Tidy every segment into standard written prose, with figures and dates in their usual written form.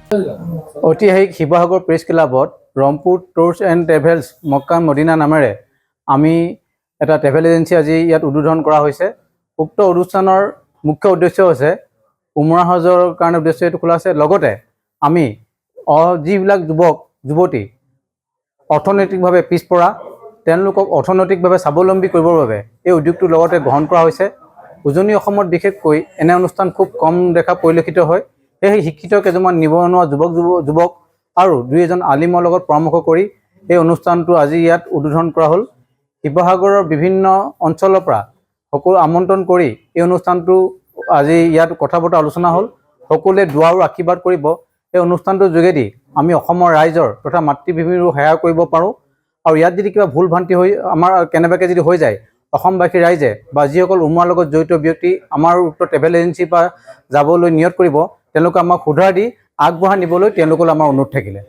ঐতিহাসিক শিৱসাগৰ প্ৰেছ ক্লাবত Rangpur টুৰ্ছ and travels Mecca Medina নামেৰে আমি এটা ট্ৰেভেল এজেঞ্চি আজি ইয়াত উদ্বোধন কৰা হৈছে। উক্ত অনুষ্ঠানৰ মুখ্য উদ্দেশ্য হৈছে উমৰা হজৰ কাৰণে উদ্দেশ্য এইটো খোলা আছে। লগতে আমি যিবিলাক যুৱক যুৱতী অৰ্থনৈতিকভাৱে পিছপৰা তেওঁলোকক অৰ্থনৈতিকভাৱে স্বাৱলম্বী কৰিবৰ বাবে এই উদ্যোগটোৰ লগতে গ্ৰহণ কৰা হৈছে। উজনি অসমত বিশেষকৈ এনে অনুষ্ঠান খুব কম দেখা পৰিলক্ষিত হয়। সেই শিক্ষিত কেইজনমান নিবনুৱা যুৱক আৰু দুই এজন আলিমৰ লগত পৰামৰ্শ কৰি এই অনুষ্ঠানটো আজি ইয়াত উদ্বোধন কৰা হ'ল। শিৱসাগৰৰ বিভিন্ন অঞ্চলৰ পৰা সকলো আমন্ত্ৰণ কৰি এই অনুষ্ঠানটো আজি ইয়াত কথা বতৰা আলোচনা হ'ল। সকলোৱে দুৱা আৰু আশীৰ্বাদ কৰিব। এই অনুষ্ঠানটোৰ যোগেদি আমি অসমৰ ৰাইজৰ তথা মাতৃভূমিৰো সেৱা কৰিব পাৰোঁ। আৰু ইয়াত যদি কিবা ভুল ভ্ৰান্তি হৈ আমাৰ কেনেবাকৈ যদি হৈ যায়, অসমবাসী ৰাইজে বা যিসকল উমৰাৰ লগত জড়িত ব্যক্তি আমাৰ উক্ত ট্ৰেভেল এজেঞ্চিৰ পৰা যাবলৈ নিয়ত কৰিব, তেওঁলোকে আমাক শুধৰাই দি আগবঢ়াই নিবলৈ তেওঁলোকলৈ আমাৰ অনুৰোধ থাকিলে।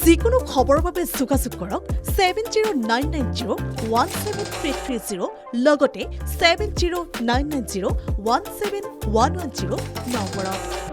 যিকোনো খবৰৰ বাবে যোগাযোগ কৰক 7099017330 লগতে 7099017110 নম্বৰত।